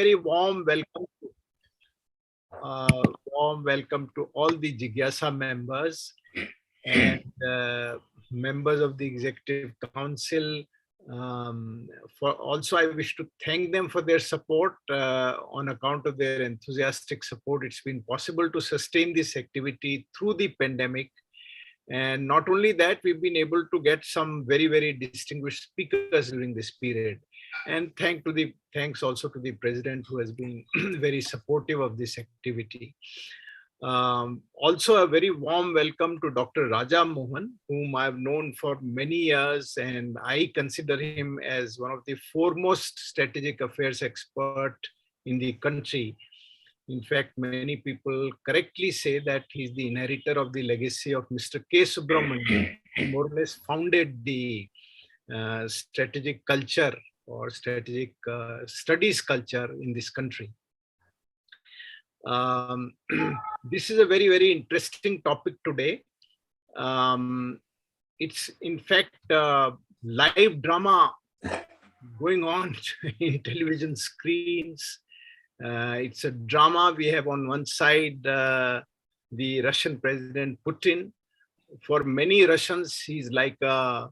very warm welcome to all the Jigyasa members and members of the Executive Council. I wish to thank them for their support. On account of their enthusiastic support, it's been possible to sustain this activity through the pandemic. And not only that, we've been able to get some very, very distinguished speakers during this period. And thanks also to the President, who has been very supportive of this activity. Also a very warm welcome to Dr. Raja Mohan, whom I've known for many years, and I consider him as one of the foremost strategic affairs expert in the country. In fact, many people correctly say that he's the inheritor of the legacy of Mr. K. Subramanian, who more or less founded the strategic culture or strategic studies culture in this country. This is a very, very interesting topic today. It's in fact live drama going on in television screens. It's a drama. We have on one side the Russian President Putin. For many Russians, he's like a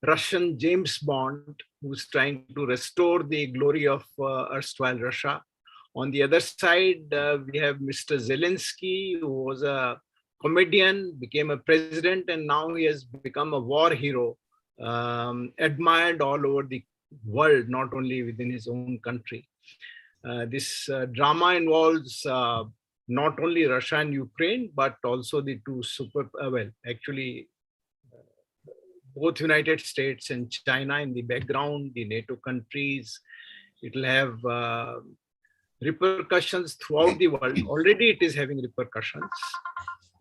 Russian James Bond who's trying to restore the glory of erstwhile Russia. On the other side, we have Mr. Zelensky, who was a comedian, became a president, and now he has become a war hero, admired all over the world, not only within his own country. This drama involves not only Russia and Ukraine, but also the two both United States and China in the background, the NATO countries. It will have repercussions throughout the world. Already it is having repercussions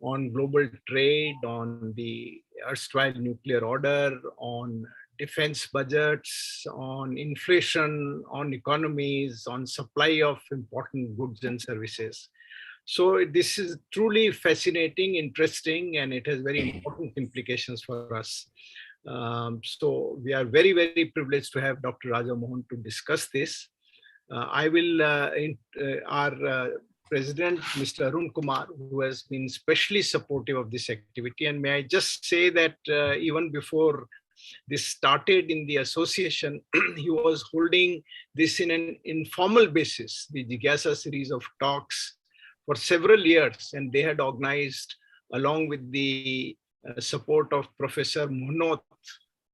on global trade, on the erstwhile nuclear order, on defense budgets, on inflation, on economies, on supply of important goods and services. So this is truly fascinating, interesting, and it has very important implications for us. So we are very, very privileged to have Dr. Raja Mohan to discuss this. Our President, Mr. Arun Kumar, who has been specially supportive of this activity. And may I just say that even before this started in the association, he was holding this in an informal basis, the Jigyasa series of talks for several years. And they had organized, along with the support of Professor Mohan,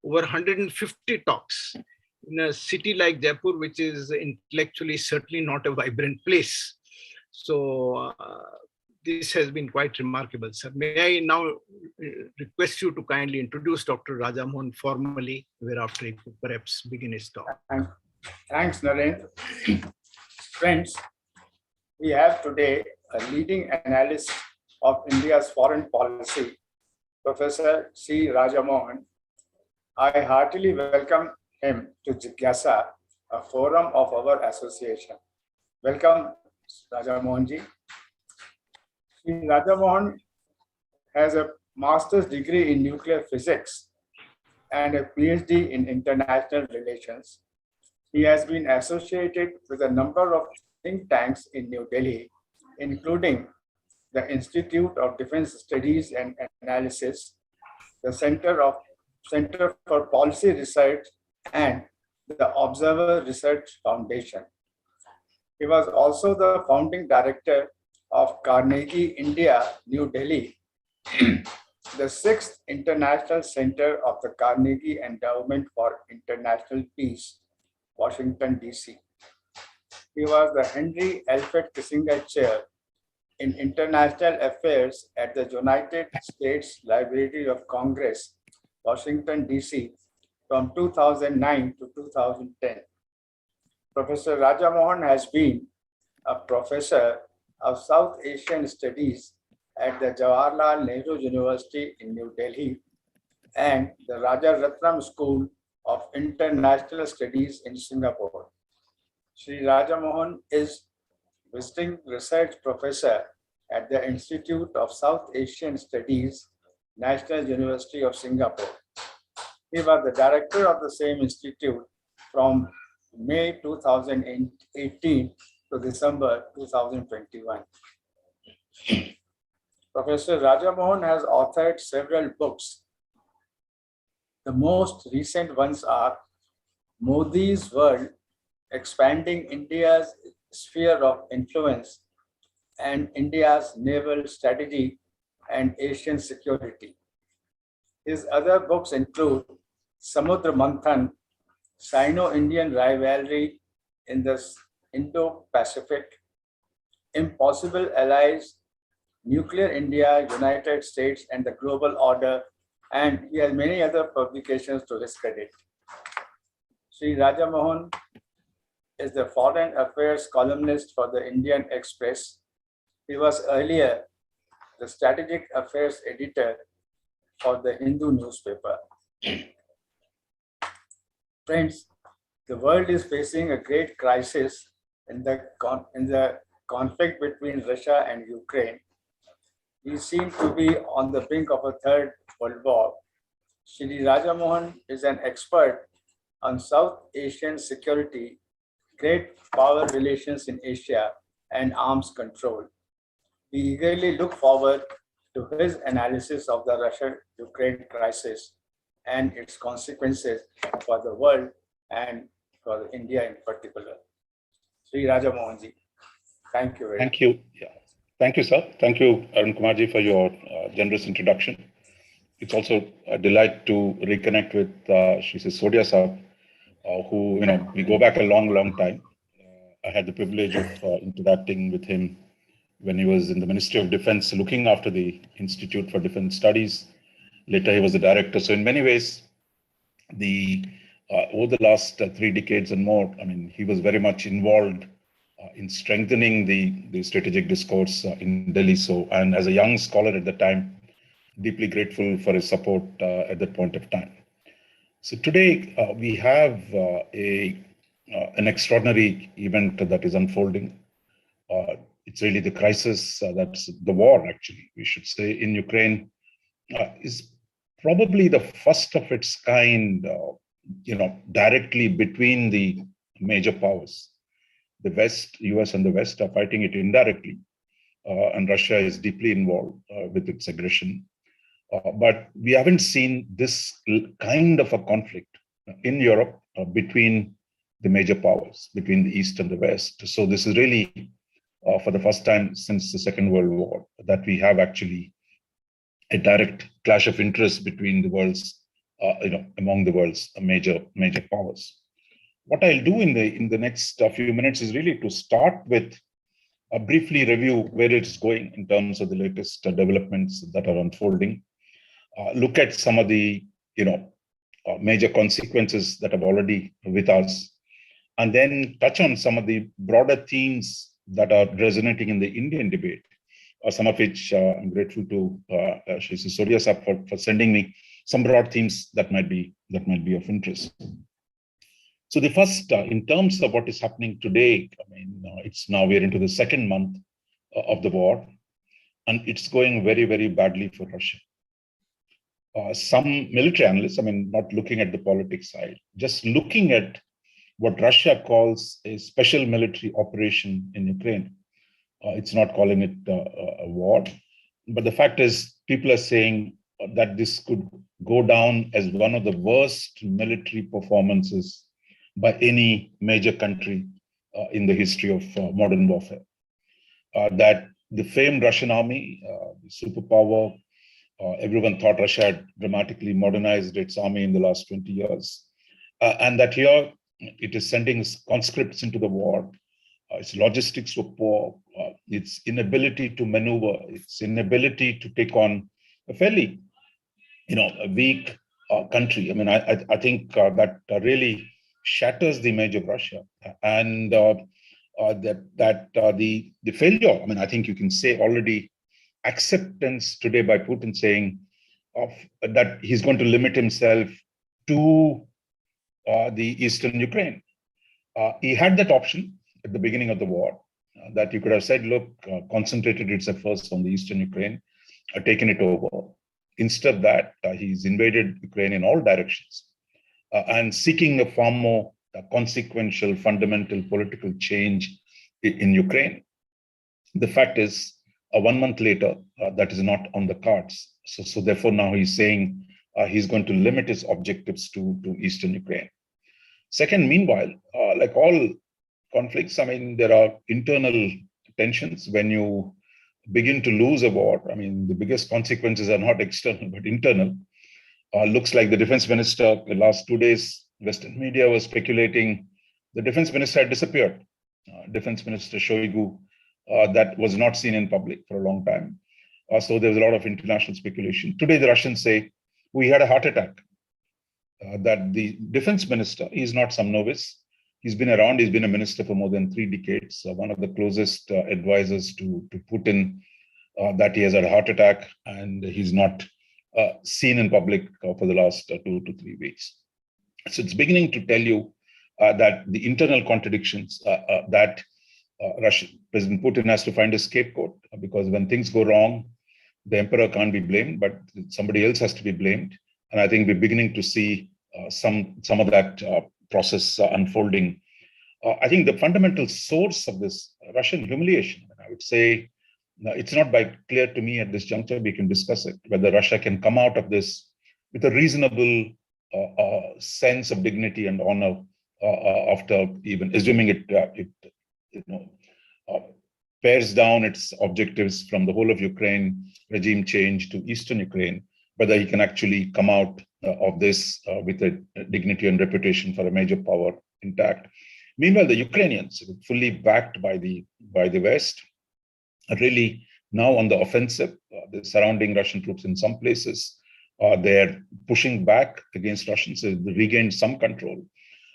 over 150 talks in a city like Jaipur, which is intellectually certainly not a vibrant place. So this has been quite remarkable. Sir, may I now request you to kindly introduce Dr. Raja Mohan formally, whereafter he could perhaps begin his talk. Thanks, Narendra. Friends, we have today a leading analyst of India's foreign policy, Professor C. Raja Mohan. I heartily welcome him to Jigyasa, a forum of our association. Welcome, Raja Mohanji. Raja Mohan has a master's degree in nuclear physics and a PhD in international relations. He has been associated with a number of think tanks in New Delhi, including the Institute of Defense Studies and Analysis, the Center for Policy Research, and the Observer Research Foundation. He was also the founding director of Carnegie India, New Delhi, the 6th International Center of the Carnegie Endowment for International Peace, Washington, D.C. He was the Henry Alfred Kissinger Chair in International Affairs at the United States Library of Congress, Washington, D.C., from 2009 to 2010. Professor Raja Mohan has been a professor of South Asian Studies at the Jawaharlal Nehru University in New Delhi and the Rajaratnam School of International Studies in Singapore. Sri Raja Mohan is visiting research professor at the Institute of South Asian Studies, National University of Singapore. He was the director of the same institute from May 2018 to December 2021. Professor Raja Mohan has authored several books. The most recent ones are Modi's World, Expanding India's Sphere of Influence, and India's Naval Strategy and Asian Security. His other books include Samudra Manthan, Sino-Indian Rivalry in the Indo-Pacific, Impossible Allies, Nuclear India, United States, and the Global Order, and he has many other publications to his credit. Sri Raja Mohan is the Foreign Affairs columnist for the Indian Express. He was earlier the Strategic Affairs editor for the Hindu newspaper. Friends, the world is facing a great crisis in the conflict between Russia and Ukraine. We seem to be on the brink of a third world war. Shri Raja Mohan is an expert on South Asian security, great power relations in Asia, and arms control. We eagerly look forward to his analysis of the Russia-Ukraine crisis and its consequences for the world and for India in particular. Sri Raja Mohanji, thank you very much. Thank you. Yeah. Thank you, sir. Thank you, Arun Kumarji, for your generous introduction. It's also a delight to reconnect with Shri Sisodia sir, who, we go back a long, long time. I had the privilege of interacting with him when he was in the Ministry of Defense, looking after the Institute for Defense Studies. Later, he was the director. So in many ways, over the last 3 decades and more, he was very much involved in strengthening the strategic discourse in Delhi. So, and as a young scholar at the time, deeply grateful for his support at that point of time. So today we have an extraordinary event that is unfolding. It's really the crisis, that's the war, actually, we should say, in Ukraine, is probably the first of its kind, directly between the major powers. The West, US and the West are fighting it indirectly, and Russia is deeply involved with its aggression. But we haven't seen this kind of a conflict in Europe between the major powers, between the East and the West. So this is really for the first time since the Second World War that we have actually a direct clash of interests between the world's, among the world's major powers. What I'll do in the next few minutes is really to start with a briefly review where it's going in terms of the latest developments that are unfolding. Look at some of the major consequences that are already with us, and then touch on some of the broader themes that are resonating in the Indian debate, some of which I'm grateful to Shri Sisodia sir for sending me some broad themes that might be of interest. So the first, in terms of what is happening today, it's now we're into the second month of the war, and it's going very, very badly for Russia. Some military analysts, not looking at the politics side, just looking at what Russia calls a special military operation in Ukraine. It's not calling it a war, but the fact is people are saying that this could go down as one of the worst military performances by any major country in the history of modern warfare. That the famed Russian army, the superpower, everyone thought Russia had dramatically modernized its army in the last 20 years. And that here it is sending conscripts into the war. Its logistics were poor, its inability to maneuver, its inability to take on a fairly, a weak country. I think that really shatters the image of Russia, and the failure. I think you can say already acceptance today by Putin saying that he's going to limit himself to the eastern Ukraine. He had that option at the beginning of the war, that you could have said, look, concentrated its efforts on the eastern Ukraine, taken it over. Instead of that, he's invaded Ukraine in all directions and seeking a far more consequential, fundamental political change in Ukraine. The fact is, 1 month later, that is not on the cards. So therefore, now he's saying he's going to limit his objectives to eastern Ukraine. Second, meanwhile, like all conflicts, I mean, there are internal tensions. When you begin to lose a war, I mean, the biggest consequences are not external, but internal. Looks like the defense minister, the last 2 days, Western media was speculating the defense minister had disappeared. Defense Minister Shoigu, that was not seen in public for a long time. So there was a lot of international speculation. Today, the Russians say, we had a heart attack. That the defense minister, he's not some novice. He's been around, he's been a minister for more than 3 decades. One of the closest advisors to Putin, that he has had a heart attack and he's not seen in public for the last 2 to 3 weeks. So it's beginning to tell you that the internal contradictions that President Putin has to find a scapegoat, because when things go wrong, the emperor can't be blamed, but somebody else has to be blamed. And I think we're beginning to see some of that process unfolding. I think the fundamental source of this Russian humiliation, I would say, it's not clear to me at this juncture, we can discuss it, whether Russia can come out of this with a reasonable sense of dignity and honor after even assuming it pares down its objectives from the whole of Ukraine, regime change to eastern Ukraine, whether he can actually come out of this with a dignity and reputation for a major power intact. Meanwhile, the Ukrainians, fully backed by the West, are really now on the offensive. They're surrounding Russian troops in some places. They're pushing back against Russians. They regained some control.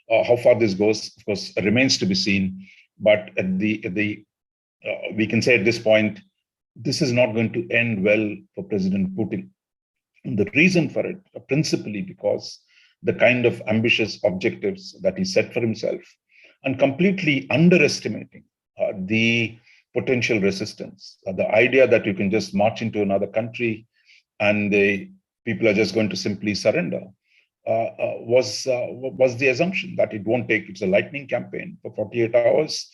How far this goes, of course, remains to be seen. But we can say at this point, this is not going to end well for President Putin. And the reason for it, principally because the kind of ambitious objectives that he set for himself and completely underestimating the potential resistance, the idea that you can just march into another country and the people are just going to simply surrender, was the assumption that it won't take. It's a lightning campaign for 48 hours.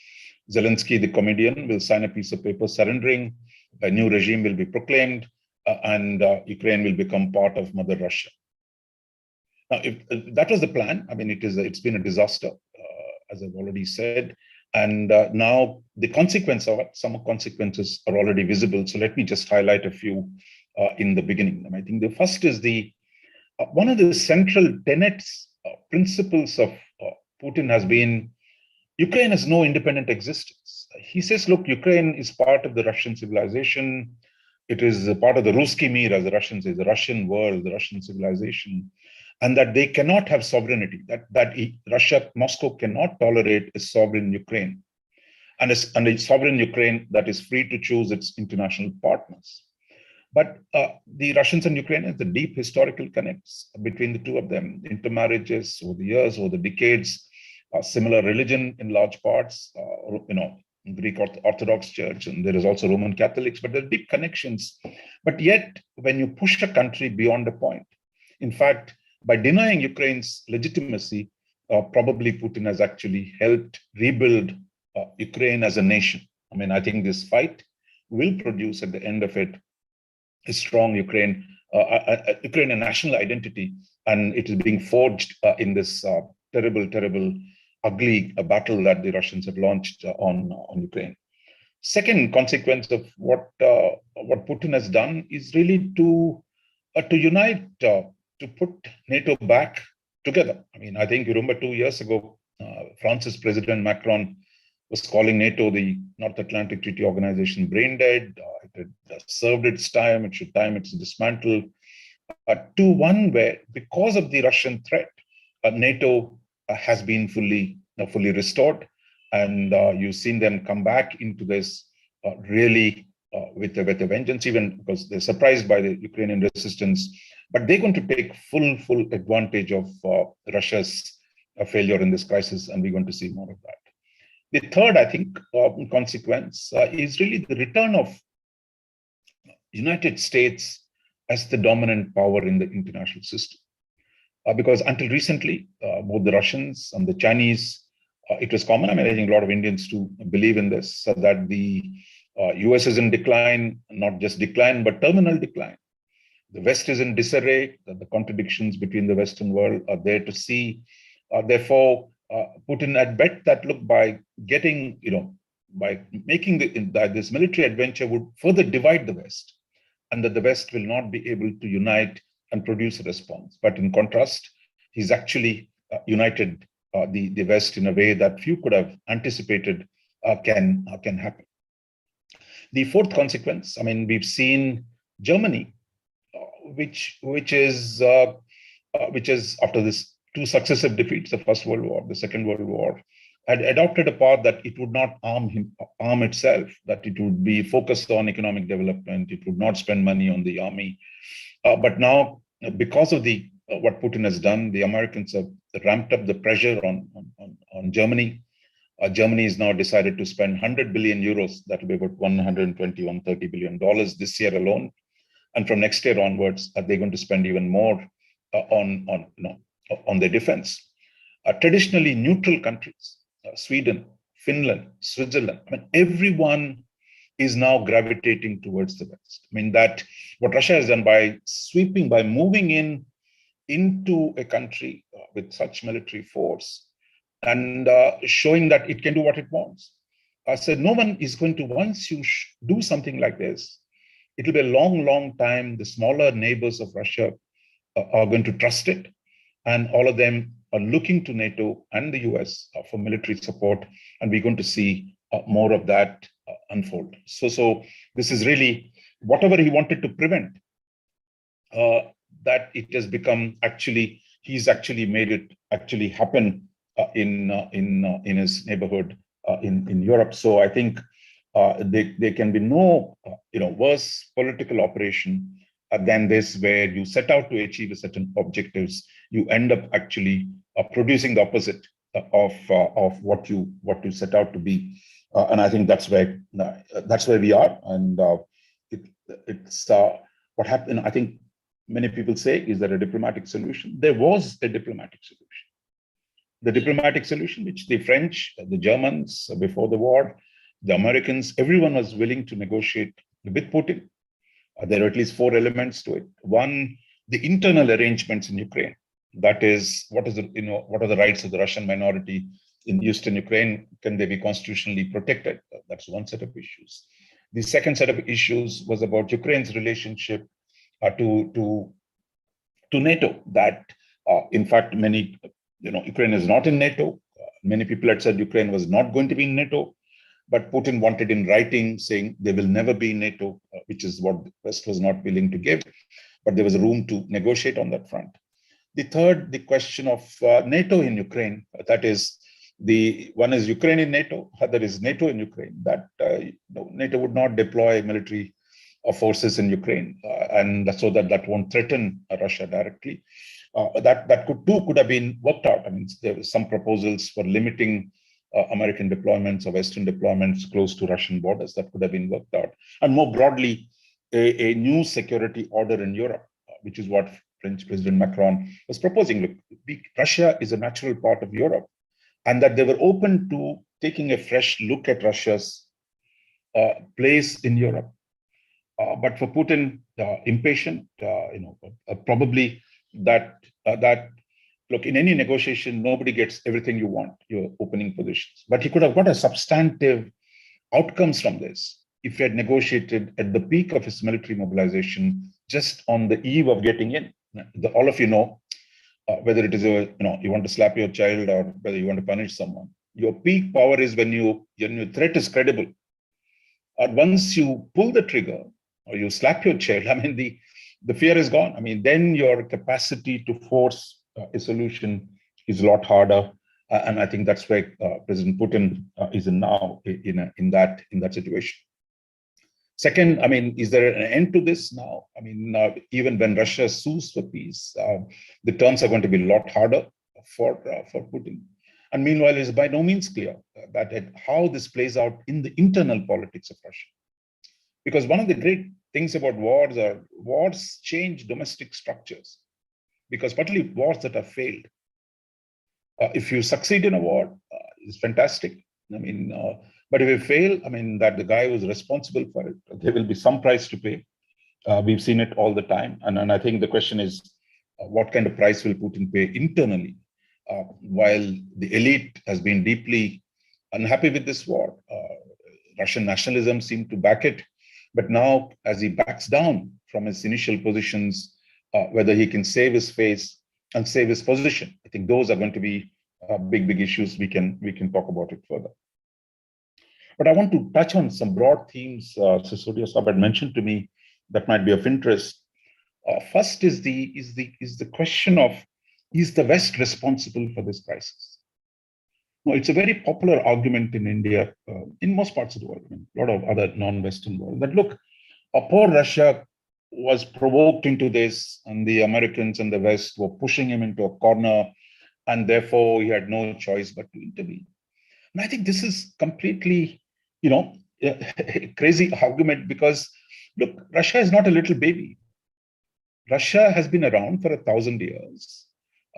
Zelensky, the comedian, will sign a piece of paper surrendering. A new regime will be proclaimed, and Ukraine will become part of Mother Russia. Now, if that was the plan, I mean, it's been a disaster, as I've already said. And now the consequence of it, some consequences are already visible. So let me just highlight a few in the beginning. And I think the first is one of the central tenets, principles of Putin has been, Ukraine has no independent existence. He says, look, Ukraine is part of the Russian civilization. It is a part of the Ruski Mir, as the Russians say, the Russian world, the Russian civilization, and that they cannot have sovereignty, that Russia, Moscow cannot tolerate a sovereign Ukraine, and a sovereign Ukraine that is free to choose its international partners. But the Russians and Ukrainians, the deep historical connects between the two of them, intermarriages over the years, over the decades, similar religion in large parts, Greek Orthodox Church, and there is also Roman Catholics, but there are deep connections. But yet, when you push a country beyond a point, in fact, by denying Ukraine's legitimacy, probably Putin has actually helped rebuild Ukraine as a nation. I mean, I think this fight will produce at the end of it a strong Ukrainian national identity, and it is being forged in this terrible, ugly battle that the Russians have launched on Ukraine. Second consequence of what Putin has done is really to unite, to put NATO back together. I mean, I think you remember 2 years ago, France's President Macron was calling NATO the North Atlantic Treaty Organization brain dead. It had served its time. It should time its dismantle. To one where, because of the Russian threat, NATO has been fully restored, and you've seen them come back into this really with a vengeance, even because they're surprised by the Ukrainian resistance. But they're going to take full advantage of Russia's failure in this crisis, and we're going to see more of that. The third, I think, consequence is really the return of United States as the dominant power in the international system. Because until recently, both the Russians and the Chinese it was common. I mean, I think a lot of Indians too believe in this, so that the US is in decline, not just decline, but terminal decline. The West is in disarray. The contradictions between the Western world are there to see. Therefore, Putin had bet that, look, by getting, by making this military adventure would further divide the West, and that the West will not be able to unite and produce a response. But in contrast, he's actually united the West in a way that few could have anticipated can happen. The fourth consequence, I mean, we've seen Germany, which is after this two successive defeats, the First World War, the Second World War, had adopted a path that it would not arm itself, that it would be focused on economic development, it would not spend money on the army. But now, because of what Putin has done, the Americans have ramped up the pressure on Germany. Germany has now decided to spend 100 billion euros, that will be about $120, $130 billion this year alone. And from next year onwards, they're going to spend even more on their defense. Traditionally neutral countries, Sweden, Finland, Switzerland, I mean, everyone is now gravitating towards the West. I mean, that what Russia has done by moving into a country with such military force and showing that it can do what it wants. I said, no one is going to, once you do something like this, it'll be a long, long time. The smaller neighbors of Russia are going to trust it. And all of them are looking to NATO and the US for military support. And we're going to see more of that unfold. So this is really whatever he wanted to prevent, that it has become he's actually made it actually happen in his neighborhood in Europe. So I think there can be no worse political operation than this, where you set out to achieve a certain objectives, you end up actually producing the opposite of what you set out to be. And I think that's where we are. And it's what happened. I think many people say, is there a diplomatic solution? There was a diplomatic solution. The diplomatic solution, which the French, the Germans before the war, the Americans, everyone was willing to negotiate with Putin. There are at least four elements to it. One, the internal arrangements in Ukraine. That is, what are the rights of the Russian minority in Eastern Ukraine? Can they be constitutionally protected? That's one set of issues. The second set of issues was about Ukraine's relationship to NATO. That, in fact, Ukraine is not in NATO. Many people had said Ukraine was not going to be in NATO. But Putin wanted in writing saying they will never be in NATO, which is what the West was not willing to give. But there was room to negotiate on that front. The third, the question of NATO in Ukraine, that is, one is Ukraine in NATO, other is NATO in Ukraine, that NATO would not deploy military forces in Ukraine, and so that won't threaten Russia directly. That could have been worked out. I mean, there were some proposals for limiting American deployments or Western deployments close to Russian borders that could have been worked out. And more broadly, a new security order in Europe, which is what French President Macron was proposing. Look, Russia is a natural part of Europe, and that they were open to taking a fresh look at Russia's place in Europe. But for Putin, impatient, probably that look, in any negotiation, nobody gets everything you want, your opening positions. But he could have got a substantive outcomes from this if he had negotiated at the peak of his military mobilization, just on the eve of getting in. All of you know, whether it is you want to slap your child or whether you want to punish someone. Your peak power is when your threat is credible. Once you pull the trigger or you slap your child, I mean, the fear is gone. I mean, then your capacity to force a solution is a lot harder, and I think that's where President Putin is in now in that situation. Second, I mean, is there an end to this now? I mean, even when Russia sues for peace, the terms are going to be a lot harder for Putin. And meanwhile, it is by no means clear that how this plays out in the internal politics of Russia. Because one of the great things about wars change domestic structures. Because particularly wars that have failed, if you succeed in a war, is fantastic. I mean, but if we fail, I mean, that the guy who's responsible for it, there will be some price to pay. We've seen it all the time. And I think the question is, what kind of price will Putin pay internally? While the elite has been deeply unhappy with this war, Russian nationalism seemed to back it. But now, as he backs down from his initial positions, whether he can save his face and save his position, I think those are going to be big issues. We can talk about it further. But I want to touch on some broad themes Sisodia Sahab had mentioned to me that might be of interest. First is the question of, is the West responsible for this crisis? No, it's a very popular argument in India, in most parts of the world, a lot of other non-Western world, that look, poor Russia was provoked into this, and the Americans and the West were pushing him into a corner, and therefore he had no choice but to intervene. And I think this is completely, a crazy argument, because look, Russia is not a little baby. Russia has been around for 1,000 years.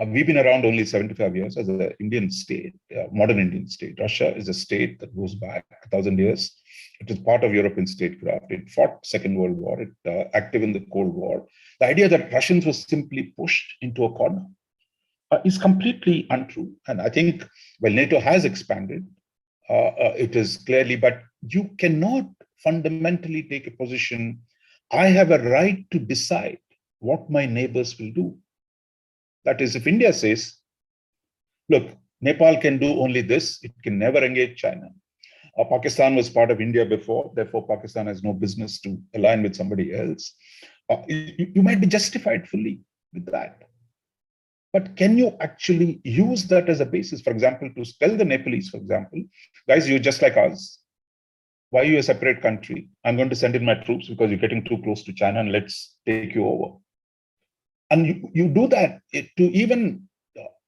We've been around only 75 years as an Indian state, modern Indian state. Russia is a state that goes back 1,000 years. It is part of European statecraft. It fought Second World War. It active in the Cold War. The idea that Russians were simply pushed into a corner is completely untrue. And I think, well, NATO has expanded. It is clearly, but you cannot fundamentally take a position, I have a right to decide what my neighbors will do. That is, if India says, look, Nepal can do only this, it can never engage China. Pakistan was part of India before, therefore Pakistan has no business to align with somebody else. You might be justified fully with that. But can you actually use that as a basis, for example, to tell the Nepalese, for example, guys, you're just like us. Why are you a separate country? I'm going to send in my troops because you're getting too close to China, and let's take you over. And you do that to even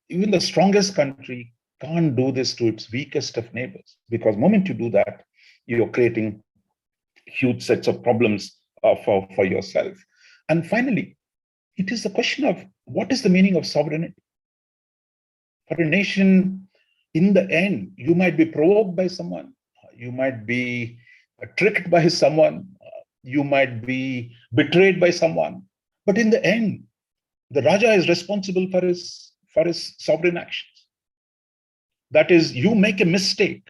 the strongest country can't do this to its weakest of neighbors, because the moment you do that, you're creating huge sets of problems for yourself. And finally, it is the question of what is the meaning of sovereignty? For a nation, in the end, you might be provoked by someone, you might be tricked by someone, you might be betrayed by someone, but in the end, the Raja is responsible for his sovereign actions. That is, you make a mistake,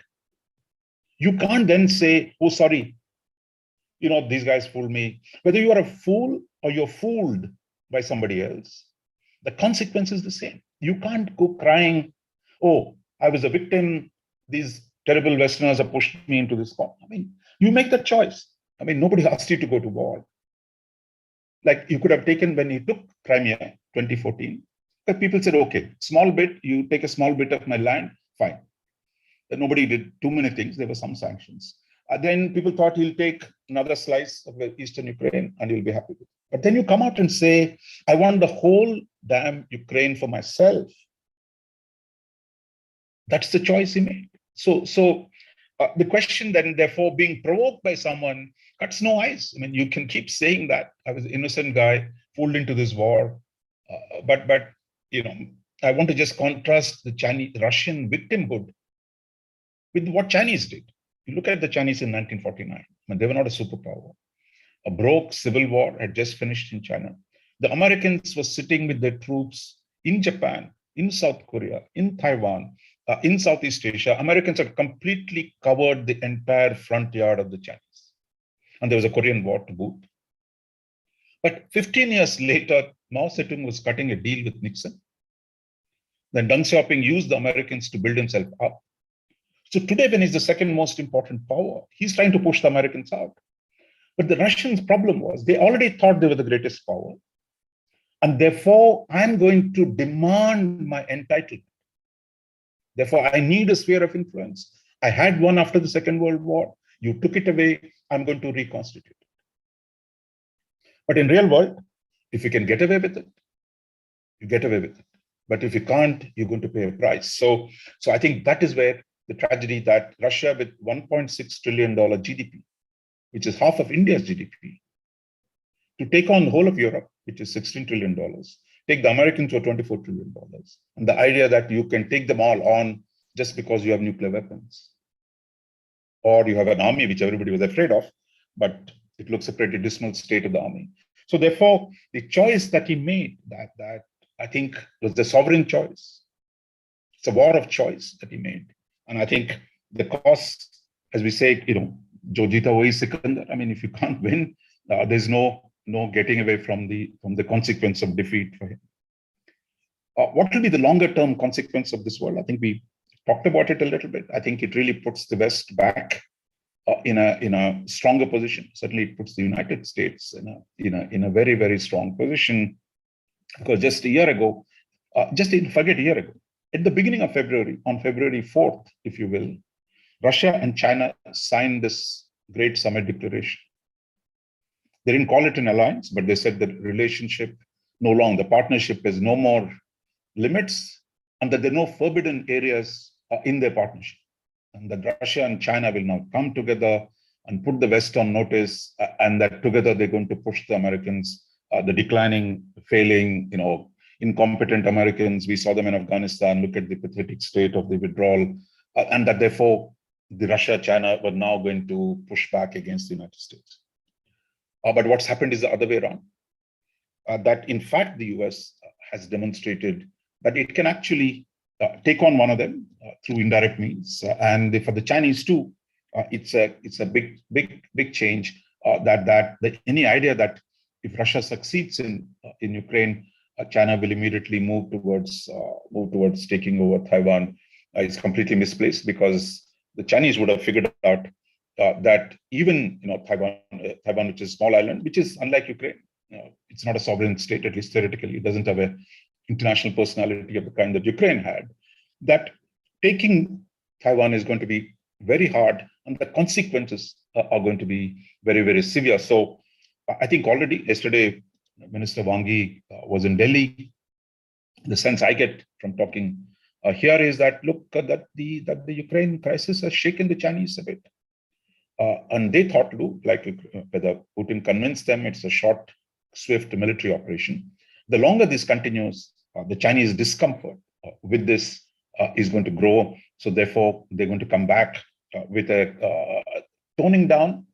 you can't then say, oh, sorry, these guys fooled me. Whether you are a fool or you're fooled by somebody else, the consequence is the same. You can't go crying, oh, I was a victim, these terrible Westerners have pushed me into this corner. I mean, you make that choice. I mean, nobody asked you to go to war. Like you could have taken when you took Crimea, 2014, but people said, okay, small bit, you take a small bit of my land, fine. Then nobody did too many things. There were some sanctions. Then people thought he'll take another slice of the Eastern Ukraine and he'll be happy with it. But then you come out and say, I want the whole damn Ukraine for myself. That's the choice he made. So the question then, therefore, being provoked by someone cuts no ice. I mean, you can keep saying that I was an innocent guy fooled into this war, but I want to just contrast the Russian victimhood with what Chinese did. You look at the Chinese in 1949, when they were not a superpower. A broke civil war had just finished in China. The Americans were sitting with their troops in Japan, in South Korea, in Taiwan, in Southeast Asia. Americans had completely covered the entire front yard of the Chinese. And there was a Korean War to boot. But 15 years later, Mao Zedong was cutting a deal with Nixon. Then Deng Xiaoping used the Americans to build himself up. So today, when he's the second most important power, he's trying to push the Americans out. But the Russians' problem was they already thought they were the greatest power. And therefore, I'm going to demand my entitlement. Therefore, I need a sphere of influence. I had one after the Second World War. You took it away. I'm going to reconstitute it. But in real world, if you can get away with it, you get away with it. But if you can't, you're going to pay a price. So I think that is where the tragedy that Russia with $1.6 trillion GDP, which is half of India's GDP, to take on the whole of Europe, which is $16 trillion, take the Americans for $24 trillion. And the idea that you can take them all on just because you have nuclear weapons. Or you have an army, which everybody was afraid of, but it looks a pretty dismal state of the army. So therefore, the choice that he made, that I think was the sovereign choice. It's a war of choice that he made. And I think the cost, as we say, Jo jeeta wahi Sikandar. I mean, if you can't win, there's no getting away from the consequence of defeat for him. What will be the longer term consequence of this world? I think we talked about it a little bit. I think it really puts the West back in a stronger position. Certainly, it puts the United States in a very, very strong position. Because just a year ago, forget a year ago, at the beginning of February, on February 4th, if you will, Russia and China signed this great summit declaration. They didn't call it an alliance, but they said that relationship the partnership has no more limits, and that there are no forbidden areas in their partnership. And that Russia and China will now come together and put the West on notice, and that together they're going to push the Americans, the declining, failing, incompetent Americans. We saw them in Afghanistan. Look at the pathetic state of the withdrawal, and that therefore the Russia, China were now going to push back against the United States. But what's happened is the other way around. That in fact the US has demonstrated that it can actually take on one of them through indirect means, and for the Chinese too, it's a big change. That any idea that if Russia succeeds in Ukraine, China will immediately move towards taking over Taiwan is completely misplaced, because the Chinese would have figured out that even Taiwan, which is a small island, which is unlike Ukraine, it's not a sovereign state, at least theoretically. It doesn't have an international personality of the kind that Ukraine had. That taking Taiwan is going to be very hard, and the consequences are going to be very, very severe. So I think already yesterday, Minister Wang Yi was in Delhi. The sense I get from talking here is that, look, that the Ukraine crisis has shaken the Chinese a bit. And they thought, like whether Putin convinced them it's a short, swift military operation. The longer this continues, the Chinese discomfort with this is going to grow. So therefore, they're going to come back with a toning down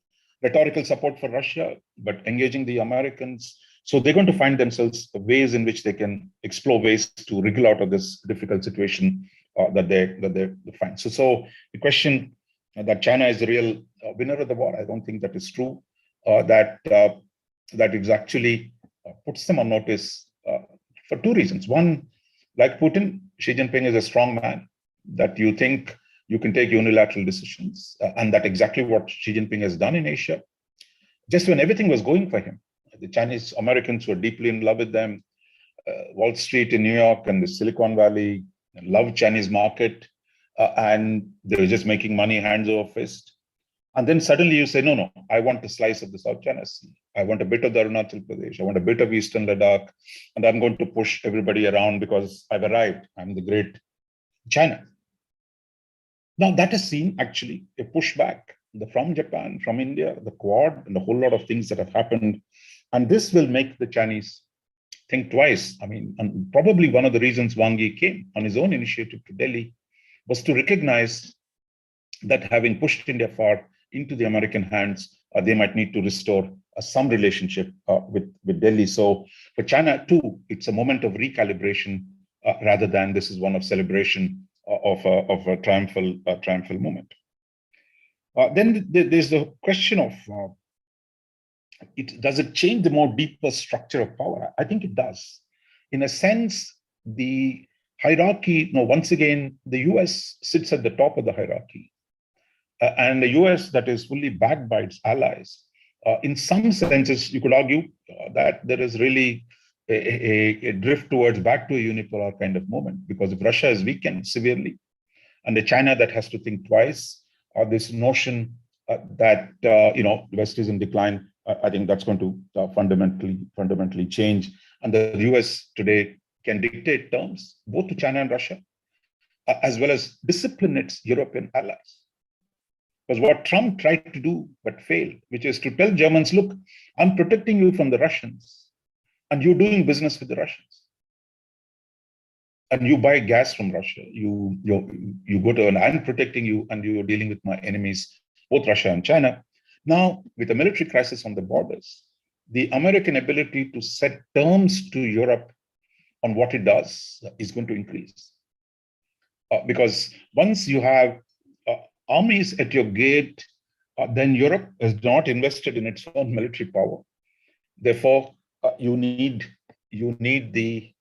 rhetorical support for Russia, but engaging the Americans. So they're going to find themselves ways in which they can explore ways to wriggle out of this difficult situation that they find. So the question that China is the real winner of the war, I don't think that is true. That is actually puts them on notice for two reasons. One, like Putin, Xi Jinping is a strong man, that you think you can take unilateral decisions, and that exactly what Xi Jinping has done in Asia. Just when everything was going for him, the Chinese Americans were deeply in love with them. Wall Street in New York and the Silicon Valley loved Chinese market, and they were just making money hands over fist. And then suddenly you say, no, I want a slice of the South China Sea. I want a bit of the Arunachal Pradesh. I want a bit of Eastern Ladakh. And I'm going to push everybody around because I've arrived. I'm the great China. Now that has seen actually a pushback from Japan, from India, the Quad, and a whole lot of things that have happened. And this will make the Chinese think twice. I mean, and probably one of the reasons Wang Yi came on his own initiative to Delhi was to recognize that having pushed India far into the American hands, they might need to restore some relationship with Delhi. So for China too, it's a moment of recalibration rather than this is one of celebration of a triumphal moment. Then there's the question of does it change the more deeper structure of power? I think it does. In a sense, the hierarchy, once again, the US sits at the top of the hierarchy. And the US that is fully backed by its allies. In some senses, you could argue that there is really a drift towards back to a unipolar kind of moment, because if Russia is weakened severely, and the China that has to think twice, or this notion that the West is in decline, I think that's going to fundamentally change. And the US today can dictate terms both to China and Russia, as well as discipline its European allies. Because what Trump tried to do but failed, which is to tell Germans, look, I'm protecting you from the Russians, and you're doing business with the Russians. and you buy gas from Russia. You go to an I'm protecting you, and you're dealing with my enemies, both Russia and China. Now, with a military crisis on the borders, the American ability to set terms to Europe on what it does is going to increase. Because once you have armies at your gate, then Europe has not invested in its own military power. Therefore, you need the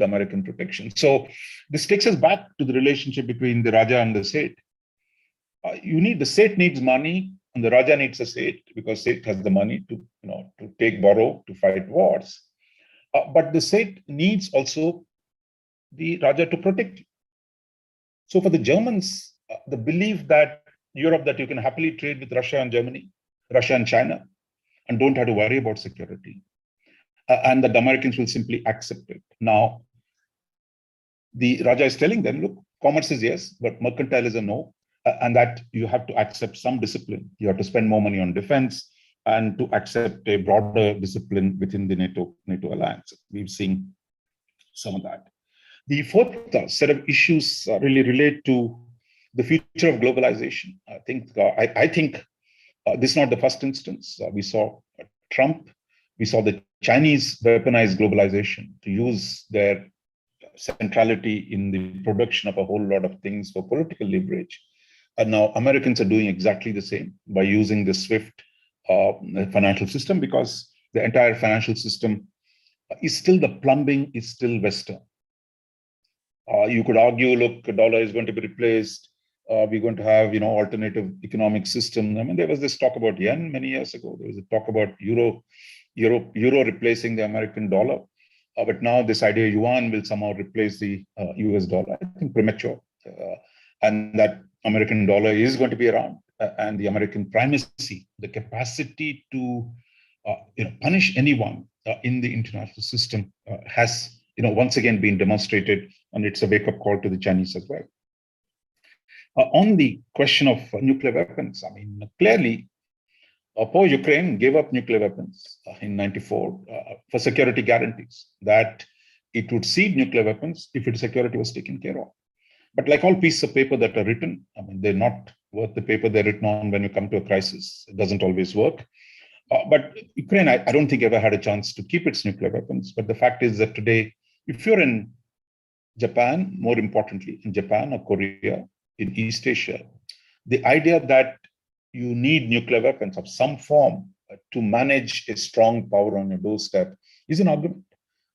American protection. So this takes us back to the relationship between the Raja and the Seth. The Seth needs money, and the Raja needs a Seth, because Seth has the money to borrow to fight wars. But the Seth needs also the Raja to protect you. So for the Germans, the belief that Europe, that you can happily trade with Russia and Germany, Russia and China, and don't have to worry about security, and that the Americans will simply accept it. Now, the Raja is telling them, look, commerce is yes, but mercantile is a no, and that you have to accept some discipline. You have to spend more money on defense and to accept a broader discipline within the NATO alliance. We've seen some of that. The fourth set of issues really relate to the future of globalization. I think this is not the first instance. We saw Trump, we saw the Chinese weaponize globalization to use their centrality in the production of a whole lot of things for political leverage. And now Americans are doing exactly the same by using the SWIFT financial system, because the entire financial system is still, the plumbing is still Western. You could argue, look, the dollar is going to be replaced. We're going to have, alternative economic system. I mean, there was this talk about yen many years ago. There was a talk about euro replacing the American dollar. But now this idea yuan will somehow replace the US dollar. I think premature. And that American dollar is going to be around. And the American primacy, the capacity to punish anyone in the international system has once again been demonstrated, and it's a wake-up call to the Chinese as well. On the question of nuclear weapons, I mean, clearly, poor Ukraine gave up nuclear weapons in '94 for security guarantees that it would cede nuclear weapons if its security was taken care of. But like all pieces of paper that are written, I mean, they're not worth the paper they're written on when you come to a crisis. It doesn't always work. But Ukraine, I don't think ever had a chance to keep its nuclear weapons. But the fact is that today, if you're in Japan, more importantly, in Japan or Korea, in East Asia, the idea that you need nuclear weapons of some form to manage a strong power on your doorstep is an argument.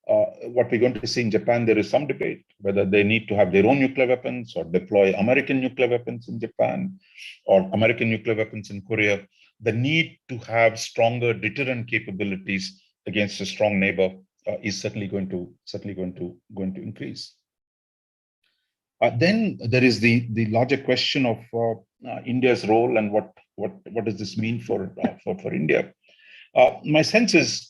What we're going to see in Japan, there is some debate whether they need to have their own nuclear weapons or deploy American nuclear weapons in Japan or American nuclear weapons in Korea. The need to have stronger deterrent capabilities against a strong neighbor is certainly going to increase. Then there is the larger question of India's role and what does this mean for India. My sense is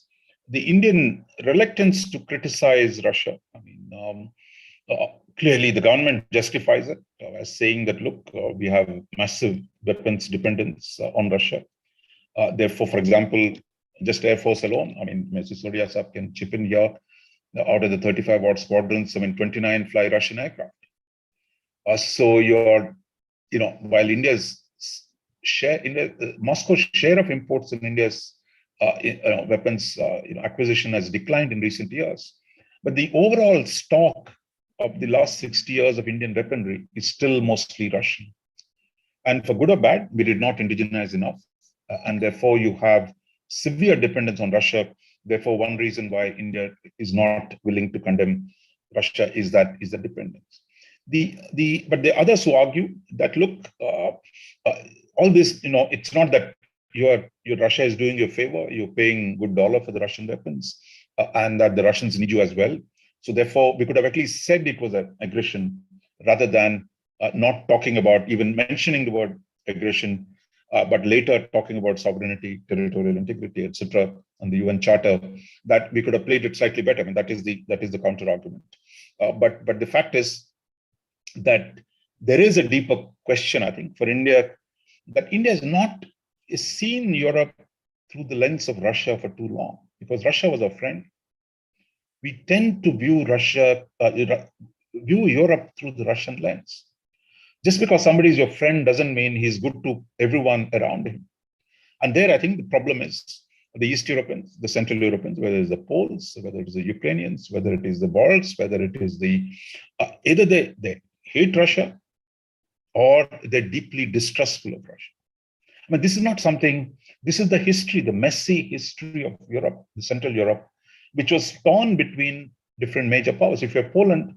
the Indian reluctance to criticize Russia. I mean, clearly the government justifies it as saying that, look, we have massive weapons dependence on Russia. Therefore, for example, just Air Force alone, I mean, Mr. Jigyasa can chip in here, out of the 35 odd squadrons, I mean, 29 fly Russian aircraft. So while India's share, Moscow's share of imports in India's weapons acquisition has declined in recent years, but the overall stock of the last 60 years of Indian weaponry is still mostly Russian. And for good or bad, we did not indigenize enough, and therefore you have severe dependence on Russia. Therefore, one reason why India is not willing to condemn Russia is the dependence. But the others who argue that, look, all this, it's not that your Russia is doing you a favor, you're paying good dollar for the Russian weapons, and that the Russians need you as well. So therefore, we could have at least said it was an aggression rather than not talking about, even mentioning the word aggression, but later talking about sovereignty, territorial integrity, etc., and the UN Charter, that we could have played it slightly better. I mean, that is the counter argument. But the fact is that there is a deeper question, I think, for India, that India is seen Europe through the lens of Russia for too long, because Russia was our friend. We tend to view Russia, view Europe through the Russian lens. Just because somebody is your friend doesn't mean he's good to everyone around him. And there, I think the problem is the East Europeans, the Central Europeans, whether it's the Poles, whether it is the Ukrainians, whether it is the Balts, whether it is the, either they hate Russia or they're deeply distrustful of Russia. I mean, this is not something, this is the history, the messy history of Europe, the Central Europe, which was torn between different major powers. If you're Poland,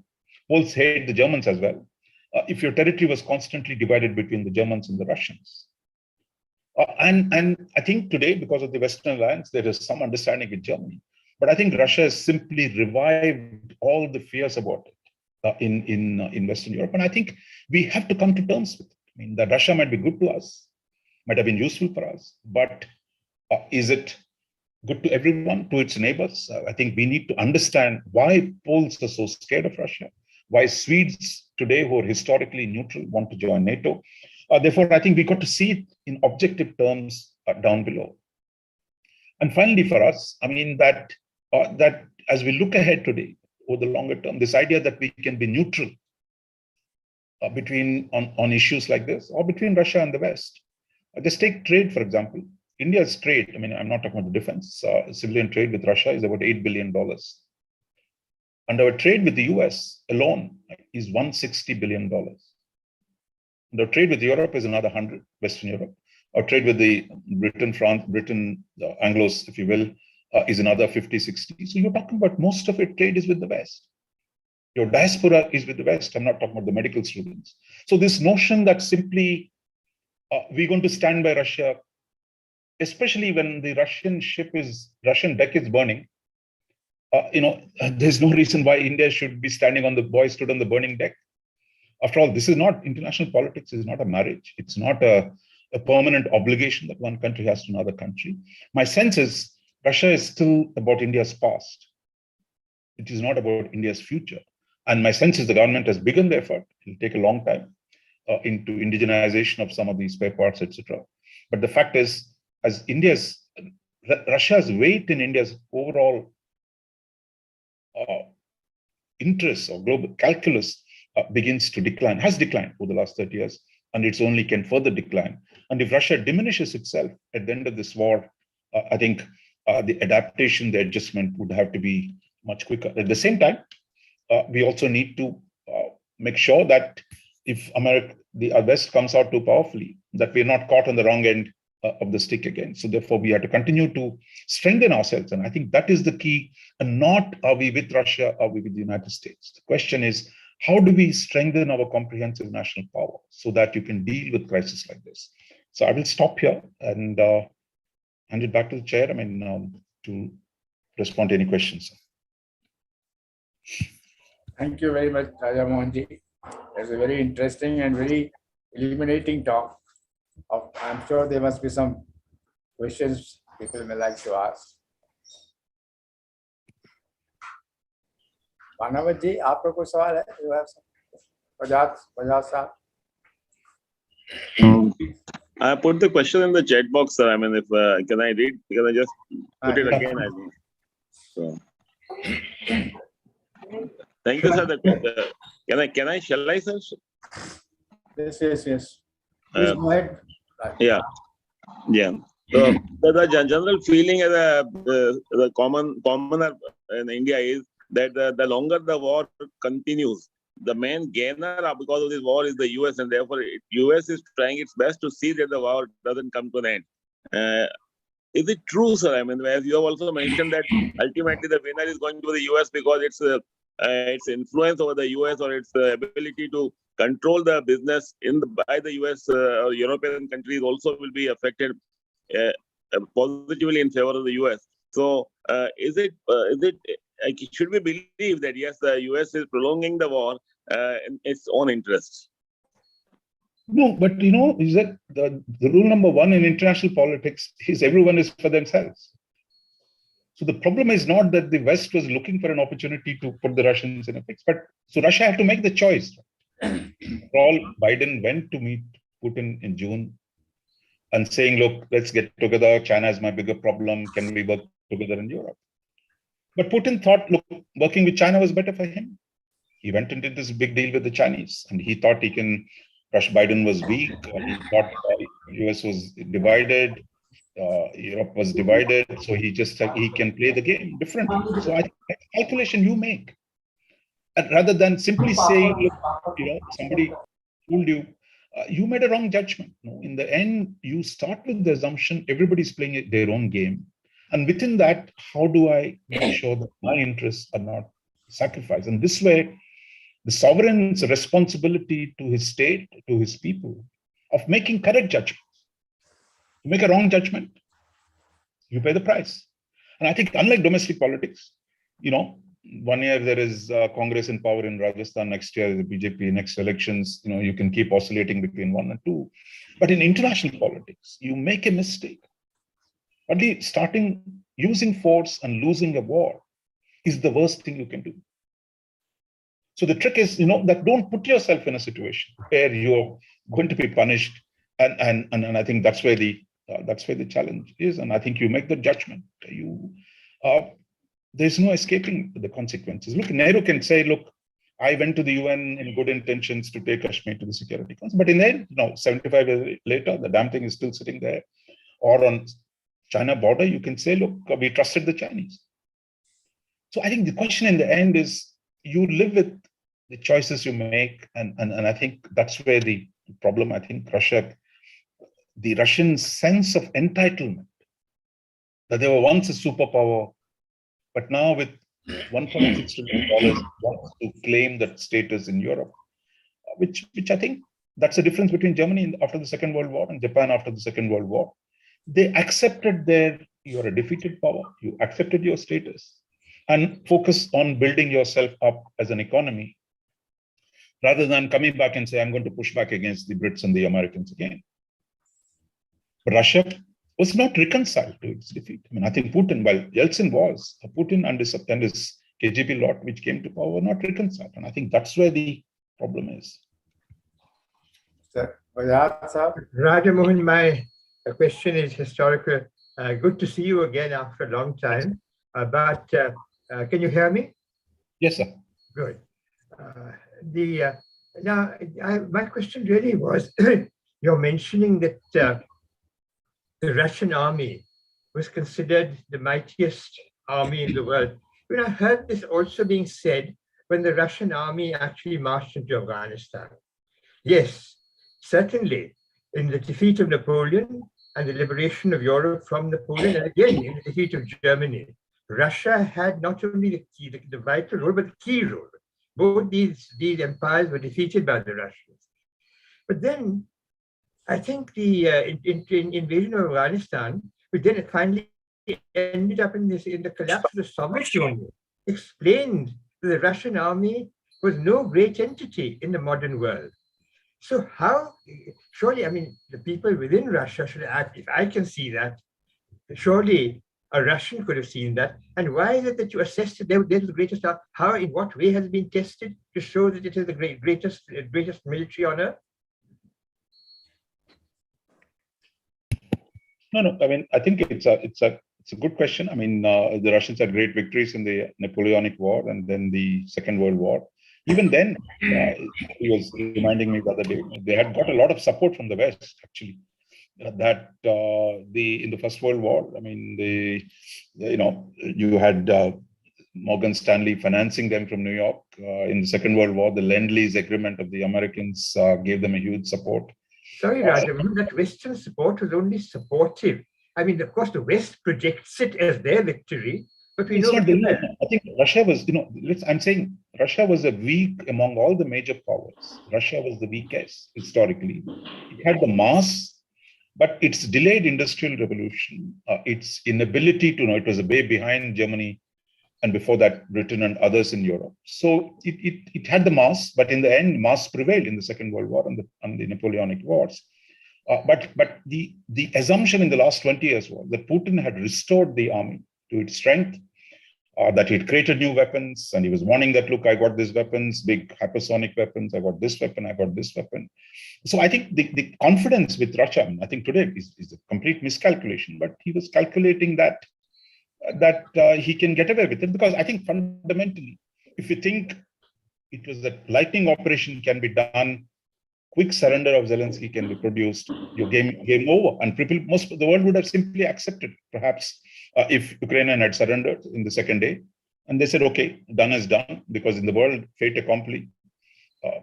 Poles hate the Germans as well. If your territory was constantly divided between the Germans and the Russians. And I think today, because of the Western alliance, there is some understanding with Germany. But I think Russia has simply revived all the fears about it in Western Europe. And I think we have to come to terms with it. I mean, that Russia might be good to us, might have been useful for us, but is it good to everyone, to its neighbors? I think we need to understand why Poles are so scared of Russia, why Swedes today, who are historically neutral, want to join NATO. Therefore, I think we got to see it in objective terms down below. And finally, for us, I mean, that as we look ahead today, over the longer term, this idea that we can be neutral on issues like this, or between Russia and the West. Just take trade, for example. India's trade, I mean, I'm not talking about the defense, civilian trade with Russia is about $8 billion. And our trade with the US alone is $160 billion. And our trade with Europe is another 100, Western Europe. Our trade with the Britain, the Anglos, if you will, is another 50, 60. So you're talking about most of your trade is with the West. Your diaspora is with the West. I'm not talking about the medical students. So this notion that simply we're going to stand by Russia, especially when the Russian deck is burning, there's no reason why India should be standing on stood on the burning deck. After all, this is not international politics, is not a marriage. It's not a permanent obligation that one country has to another country. My sense is Russia is still about India's past. It is not about India's future. And my sense is the government has begun the effort. It will take a long time into indigenization of some of these spare parts, etc. But the fact is, as Russia's weight in India's overall interest or global calculus begins to decline, has declined over the last 30 years, and it's only can further decline. And if Russia diminishes itself at the end of this war, I think the adaptation, the adjustment would have to be much quicker. At the same time, we also need to make sure that if the West comes out too powerfully, that we're not caught on the wrong end of the stick again. So therefore, we have to continue to strengthen ourselves. And I think that is the key. And not are we with Russia, are we with the United States? The question is, how do we strengthen our comprehensive national power so that you can deal with crises like this? So I will stop here and hand it back to the chair, to respond to any questions. Thank you very much, Raja Mohanji. It's a very interesting and very illuminating talk. I'm sure there must be some questions people may like to ask. Manavat ji, aapka koi sawal hai? You have some? Bajaj sir. I put the question in the chat box, sir. If can I read? Can I just put it again? I think. So. Thank you, sir. Shall I, sir? Yes. Please go ahead. Yeah. So the general feeling as the commoner in India is that the longer the war continues, the main gainer because of this war is the US, and therefore US is trying its best to see that the war doesn't come to an end. Is it true, sir? As you have also mentioned that ultimately the winner is going to be the US because its influence over the US or its ability to control the business by the US or European countries also will be affected positively in favor of the US. So should we believe that yes, the US is prolonging the war in its own interests? No, but is that the rule number one in international politics is everyone is for themselves. So the problem is not that the West was looking for an opportunity to put the Russians in a fix, but so Russia had to make the choice. Biden went to meet Putin in June and saying, look, let's get together. China is my bigger problem. Can we work together in Europe? But Putin thought, look, working with China was better for him. He went into this big deal with the Chinese, and he thought he can crush. Biden was weak. He thought US was divided. Europe was divided, so he just he can play the game differently. So I think that's a calculation you make, and rather than simply saying, look, somebody told you, you made a wrong judgment. No, in the end, you start with the assumption everybody's playing their own game, and within that, how do I make sure that my interests are not sacrificed? And this way, the sovereign's responsibility to his state, to his people, of making correct judgments. You make a wrong judgment, you pay the price. And I think unlike domestic politics, 1 year there is Congress in power in Rajasthan, next year the BJP, next elections, you can keep oscillating between 1 and 2. But in international politics, you make a mistake. Only starting using force and losing a war is the worst thing you can do. So the trick is, that don't put yourself in a situation where you're going to be punished. And I think that's where the challenge is. And I think you make the judgment. There's no escaping the consequences. Look, Nehru can say, look, I went to the UN in good intentions to take Kashmir to the Security Council. But in the end, 75 years later, the damn thing is still sitting there. Or on China border, you can say, look, we trusted the Chinese. So I think the question in the end is, you live with the choices you make. And I think that's where the problem, I think, the Russian sense of entitlement, that they were once a superpower, but now with $1.6 trillion wants to claim that status in Europe, which I think that's the difference between Germany after the Second World War and Japan after the Second World War. They accepted you're a defeated power, you accepted your status, and focus on building yourself up as an economy, rather than coming back and say, I'm going to push back against the Brits and the Americans again. But Russia was not reconciled to its defeat. I think Putin, while Yeltsin was, Putin and his KGB lot, which came to power, were not reconciled. And I think that's where the problem is. Raja Mohan, my question is historical. Good to see you again after a long time. But can you hear me? Yes, sir. Good. My question really was, you're mentioning that the Russian army was considered the mightiest army in the world. I heard this also being said when the Russian army actually marched into Afghanistan. Yes, certainly in the defeat of Napoleon and the liberation of Europe from Napoleon, and again in the defeat of Germany, Russia had not only the vital role, but the key role. Both these empires were defeated by the Russians. But then I think the invasion of Afghanistan, which then finally ended up in the collapse of the Soviet Union, explained that the Russian army was no great entity in the modern world. So how, surely, the people within Russia should act. If I can see that, surely a Russian could have seen that. And why is it that you assessed that they're the greatest? How, in what way has it been tested to show that it is the greatest military on earth? No. I think it's a good question. The Russians had great victories in the Napoleonic War and then the Second World War. Even then, he was reminding me the other day, they had got a lot of support from the West, actually. That in the First World War, you had Morgan Stanley financing them from New York. In the Second World War, the Lend-Lease agreement of the Americans gave them a huge support. Sorry, Raja, that Western support was only supportive. Of course, the West projects it as their victory, but we know. I think Russia was, I'm saying Russia was a weak among all the major powers. Russia was the weakest historically. It had the mass, but its delayed industrial revolution, its inability to it was a way behind Germany, and before that, Britain and others in Europe. So it had the mass, but in the end, mass prevailed in the Second World War and the Napoleonic Wars. But the assumption in the last 20 years was that Putin had restored the army to its strength, that he'd created new weapons, and he was warning that, look, I got these weapons, big hypersonic weapons, I got this weapon, I got this weapon. So I think the confidence with Russia, I think today is a complete miscalculation, but he was calculating that he can get away with it, because I think fundamentally, if you think it was that lightning operation can be done, quick surrender of Zelensky can be produced, your game over. And people, most of the world would have simply accepted, perhaps, if Ukraine had surrendered in the second day. And they said, okay, done is done, because in the world, fait accompli,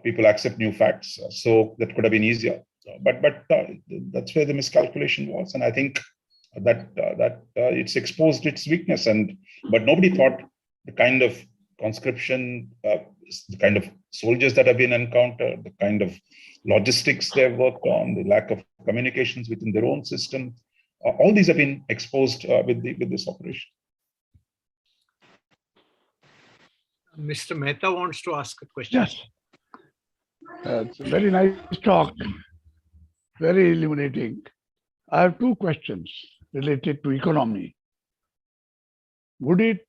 people accept new facts. So that could have been easier. But that's where the miscalculation was. And I think that it's exposed its weakness. But nobody thought the kind of conscription, the kind of soldiers that have been encountered, the kind of logistics they've worked on, the lack of communications within their own system, all these have been exposed with this operation. Mr. Mehta wants to ask a question. Yes. It's a very nice talk, very illuminating. I have two questions related to economy. Would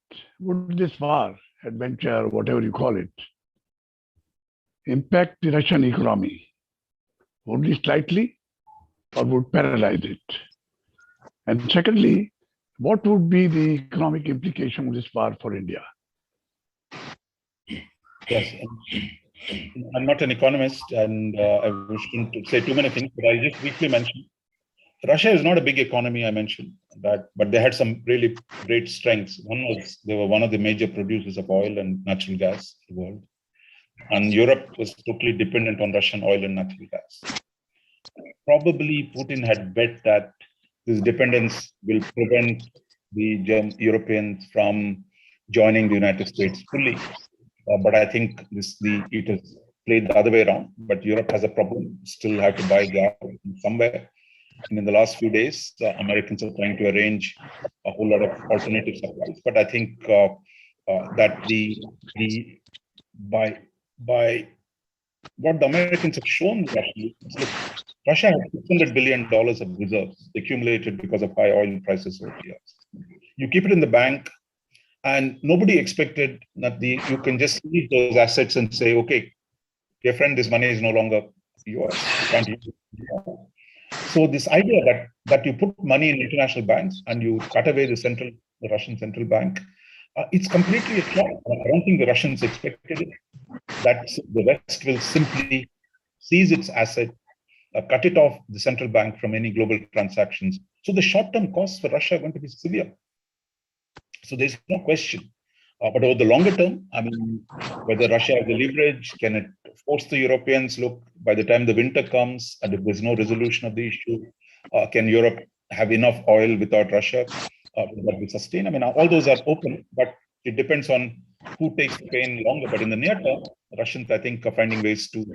this war, adventure, whatever you call it, impact the Russian economy only slightly, or would paralyze it? And secondly, what would be the economic implication of this war for India? Yes, I'm not an economist, and I shouldn't say too many things, but I'll just briefly mention Russia is not a big economy, I mentioned that, but they had some really great strengths. One was they were one of the major producers of oil and natural gas in the world. And Europe was totally dependent on Russian oil and natural gas. Probably Putin had bet that this dependence will prevent the Europeans from joining the United States fully. But I think it has played the other way around. But Europe has a problem, still have to buy gas somewhere. And in the last few days, Americans are trying to arrange a whole lot of alternative supplies. But I think that by what the Americans have shown Russia has $600 billion of reserves accumulated because of high oil prices over the years. You keep it in the bank, and nobody expected that you can just leave those assets and say, okay, dear friend, this money is no longer yours. You can't use it. So this idea that you put money in international banks and you cut away the Russian central bank, it's completely a flop. I don't think the Russians expected it. That the West will simply seize its asset, cut it off the central bank from any global transactions. So the short-term costs for Russia are going to be severe. So there's no question. But over the longer term, I mean, whether Russia has the leverage, can it force the Europeans, look, by the time the winter comes, and if there's no resolution of the issue, can Europe have enough oil without Russia? Will that be sustained? I mean, all those are open, but it depends on who takes the pain longer. But in the near term, Russians, I think, are finding ways to,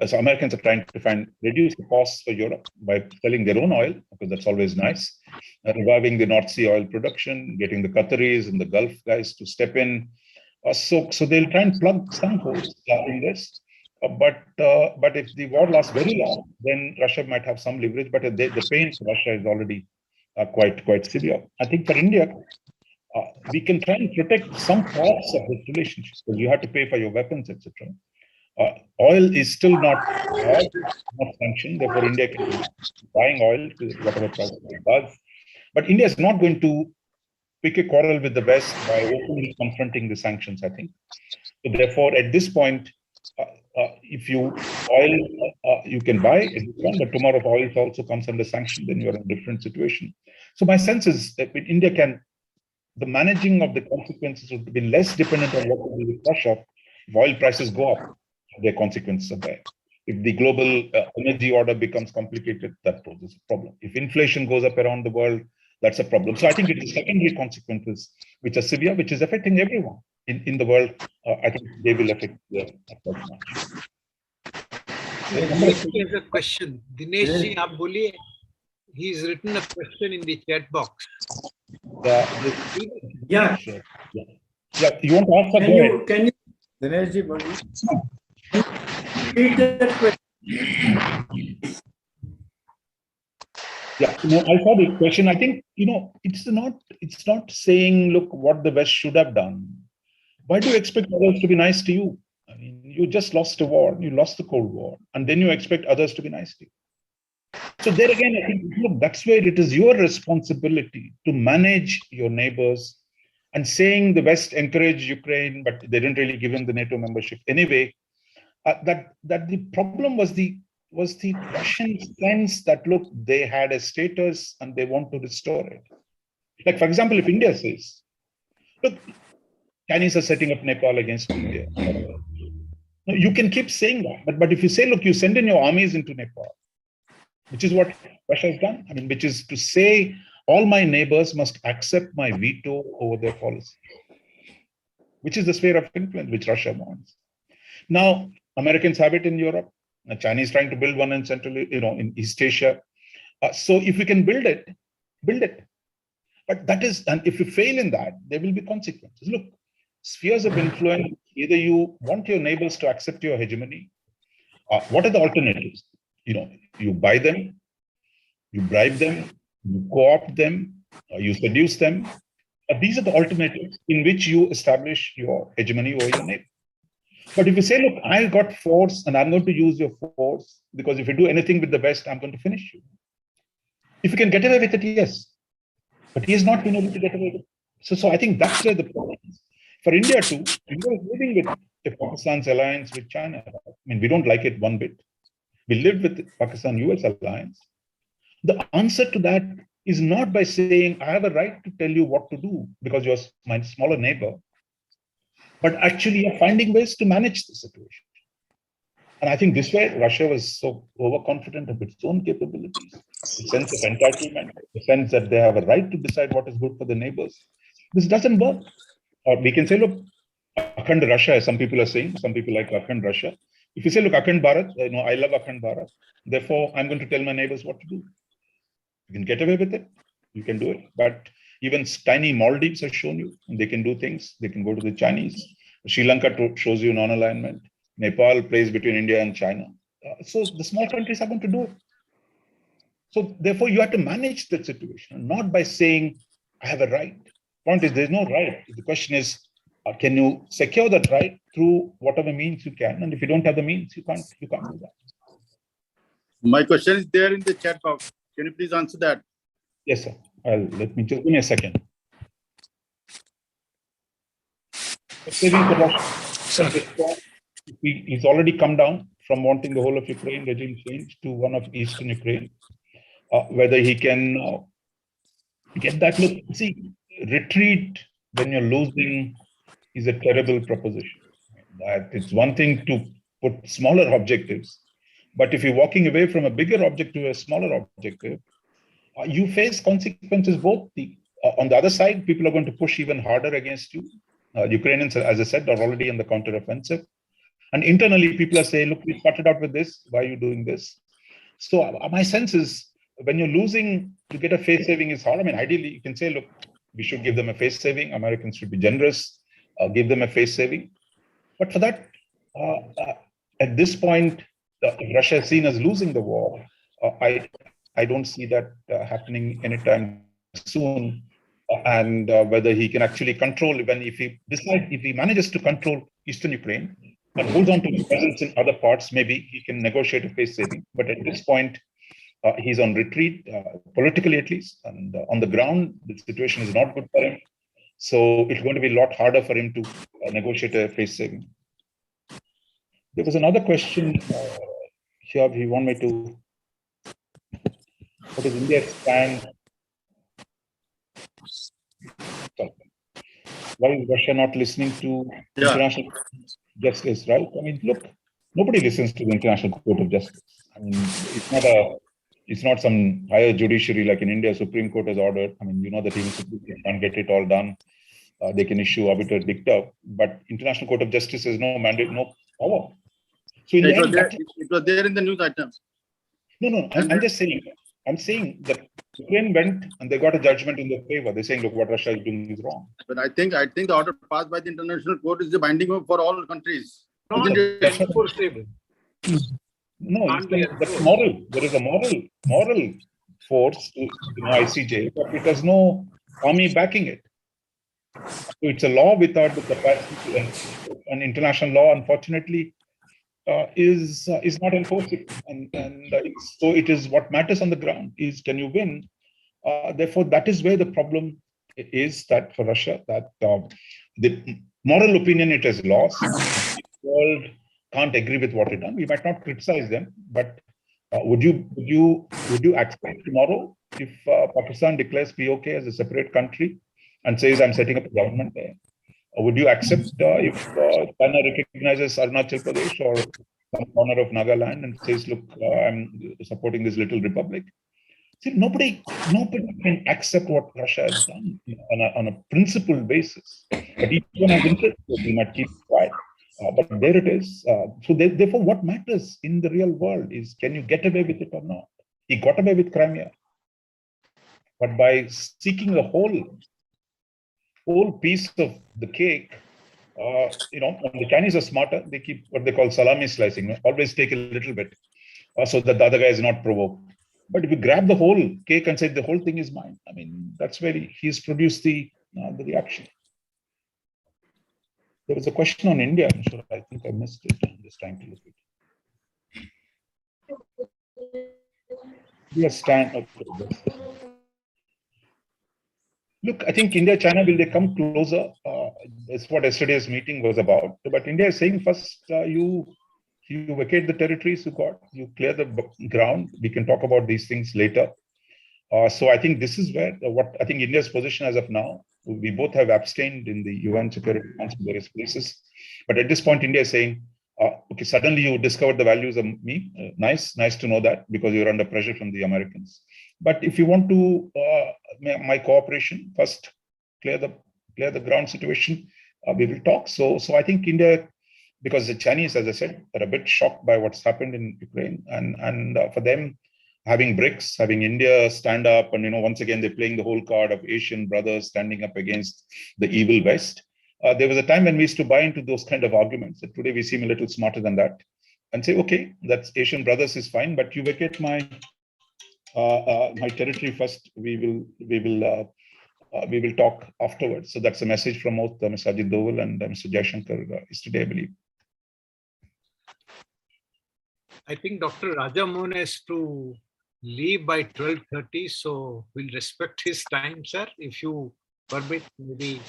so Americans are trying to reduce the costs for Europe by selling their own oil, because that's always nice, reviving the North Sea oil production, getting the Qataris and the Gulf guys to step in. So they'll try and plug some holes in this. But if the war lasts very long, then Russia might have some leverage. But the pain for Russia is already quite severe. I think for India, we can try and protect some parts of this relationship, because you have to pay for your weapons, etc. Oil is still not sanctioned, therefore India can be buying oil to whatever price it does. But India is not going to pick a quarrel with the West by openly confronting the sanctions, I think. So therefore, at this point, if you can buy it, but tomorrow if oil also comes under sanction, then you're in a different situation. So my sense is that India the managing of the consequences would be less dependent on what will do with Russia. If oil prices go up, their consequences are there. If the global energy order becomes complicated, that poses a problem. If inflation goes up around the world, that's a problem. So I think it is secondary consequences which are severe, which is affecting everyone in the world. I think they will affect quite much. There's a question. Dinesh ji, aap boliye. He's written a question in the chat box. Yeah. Yeah. You want to ask that? Can you, Dinesh ji, Read that question. Yeah, I saw the question. I think, it's not saying, look, what the West should have done. Why do you expect others to be nice to you? I mean, you just lost a war, you lost the Cold War, and then you expect others to be nice to you. So there again, I think, look, that's where it is your responsibility to manage your neighbors, and saying the West encouraged Ukraine, but they didn't really give him the NATO membership anyway. That the problem was the Russian sense that, look, they had a status and they want to restore it. Like, for example, if India says, look, Chinese are setting up Nepal against India. No, you can keep saying that, but if you say, look, you send in your armies into Nepal, which is what Russia has done, I mean, which is to say all my neighbors must accept my veto over their policy, which is the sphere of influence which Russia wants. Now, Americans have it in Europe. The Chinese trying to build one in Central, in East Asia. So if we can build it, build it. But that is, and if you fail in that, there will be consequences. Look, spheres of influence, either you want your neighbors to accept your hegemony. What are the alternatives? You buy them, you bribe them, you co-opt them, you seduce them. These are the alternatives in which you establish your hegemony over your neighbor. But if you say, look, I got force and I'm going to use your force because if you do anything with the West, I'm going to finish you. If you can get away with it, yes. But he has not been able to get away with it. So I think that's where the problem is. For India too, India is living with Pakistan's alliance with China. I mean, we don't like it one bit. We lived with Pakistan-US alliance. The answer to that is not by saying, I have a right to tell you what to do because you're my smaller neighbor, but actually you're finding ways to manage the situation. And I think this way, Russia was so overconfident of its own capabilities, the sense of entitlement, the sense that they have a right to decide what is good for the neighbors. This doesn't work. Or we can say, look, Akhand Russia, as some people are saying, some people like Akhand Russia. If you say, look, Akhand Bharat, I love Akhand Bharat, therefore I'm going to tell my neighbors what to do. You can get away with it, you can do it. But even tiny Maldives has shown you, they can do things. They can go to the Chinese. Sri Lanka shows you non-alignment. Nepal plays between India and China. So the small countries are going to do it. So therefore, you have to manage that situation, not by saying, I have a right. Point is, there's no right. The question is, can you secure that right through whatever means you can? And if you don't have the means, you can't do that. My question is there in the chat box. Can you please answer that? Yes, sir. Let me just give me a second. He's already come down from wanting the whole of Ukraine regime change to one of Eastern Ukraine. Whether he can get that look. See, retreat when you're losing is a terrible proposition. That it's one thing to put smaller objectives, but if you're walking away from a bigger objective to a smaller objective, you face consequences both. On the other side, people are going to push even harder against you. Ukrainians, as I said, are already in the counteroffensive. And internally, people are saying, look, we started out with this. Why are you doing this? So my sense is, when you're losing, to get a face saving is hard. I mean, ideally, you can say, look, we should give them a face saving. Americans should be generous, give them a face saving. But for that, at this point, if Russia is seen as losing the war, I don't see that happening anytime soon. And whether he can actually control, if he manages to control Eastern Ukraine and holds on to his presence in other parts, maybe he can negotiate a face saving. But at this point, he's on retreat, politically at least, and on the ground, the situation is not good for him. So it's going to be a lot harder for him to negotiate a face saving. There was another question here. He wanted me to. What is India's stand? Why is Russia not listening to international justice, right? I mean, look, nobody listens to the International Court of Justice. I mean, it's not some higher judiciary like in India, Supreme Court has ordered. I mean, you know that even Supreme Court can't get it all done. They can issue arbiter dicta, but International Court of Justice has no mandate, no power. So it was there in the news items. No, I'm just saying. I'm saying that Ukraine went and they got a judgment in their favor. They're saying, look, what Russia is doing is wrong. But I think the order passed by the International Court is the binding for all countries. No, that's enforceable. No, that's moral. There is a moral force to ICJ, but it has no army backing it. So it's a law without the capacity to enforce. And international law, unfortunately, is not enforceable. And so it is what matters on the ground is, can you win? Therefore, that is where the problem is that for Russia, that the moral opinion it has lost. The world can't agree with what it done. We might not criticize them, but would you accept tomorrow if Pakistan declares POK as a separate country and says I'm setting up a government there? Or would you accept if China recognizes Arunachal Pradesh or some corner of Nagaland and says, look, I'm supporting this little republic? See, nobody can accept what Russia has done on a principled basis. But each one has interest, so we might keep quiet. But there it is. So therefore, what matters in the real world is, can you get away with it or not? He got away with Crimea. But by seeking a whole piece of the cake, the Chinese are smarter. They keep what they call salami slicing. Always take a little bit so that the other guy is not provoked. But if you grab the whole cake and say the whole thing is mine, I mean, that's where he's produced the reaction. There was a question on India. I'm sure I think I missed it. I'm just trying to look at it. Yes, look, I think India, China, will they come closer? That's what yesterday's meeting was about. But India is saying first, you vacate the territories you got, you clear the ground. We can talk about these things later. So I think this is where what I think India's position as of now. We both have abstained in the UN Security Council in various places. But at this point, India is saying, okay, suddenly you discovered the values of me. Nice to know that, because you're under pressure from the Americans. But if you want to my cooperation, first clear the ground situation, we will talk. So I think India, because the Chinese, as I said, are a bit shocked by what's happened in Ukraine, and for them, having BRICS, having India stand up, and once again they're playing the whole card of Asian brothers standing up against the evil West. There was a time when we used to buy into those kind of arguments. And today we seem a little smarter than that, and say, okay, that's Asian brothers is fine, but you vacate my territory first. We will talk afterwards. So that's a message from both Mr. Ajit Doval and Mr. Jaishankar yesterday, I believe. I think Dr. Raja Mohan has to leave by 12:30, so we'll respect his time, sir. If you permit, maybe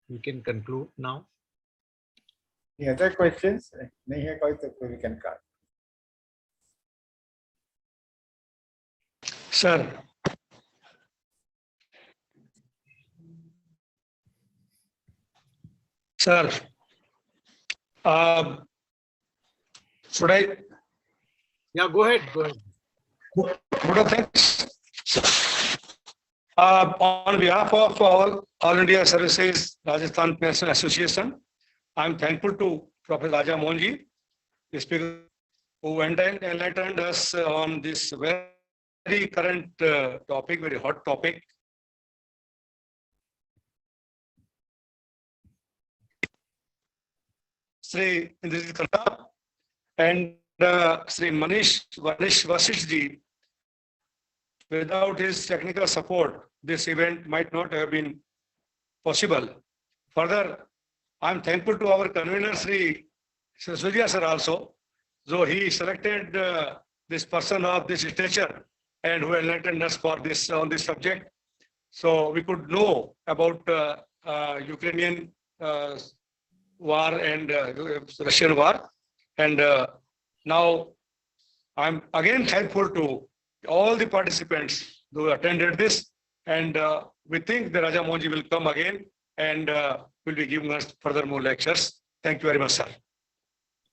we can conclude now. Any other questions? We can cut. Sir. Sir. Should I? Yeah, go ahead. Thanks. On behalf of All India Services Rajasthan National Association, I'm thankful to Professor Raja Mohanji, the speaker, who enlightened us on this very current topic, very hot topic. Sri Indranil Kanta and Sri Manish Vasishji. Without his technical support, this event might not have been possible. Further, I'm thankful to our convener, Sri Surya sir also, though he selected this person of this stature and who enlightened us for this on this subject. So we could know about Ukrainian war and Russian war. And now I'm again thankful to all the participants who attended this, and we think that Raja Mohanji will come again and will be giving us further more lectures. Thank you very much, sir.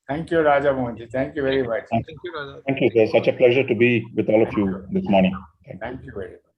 Thank you, Raja Mohanji. Thank you very much. Thank you, sir. Such a pleasure to be with all of you this morning. Thank you very much.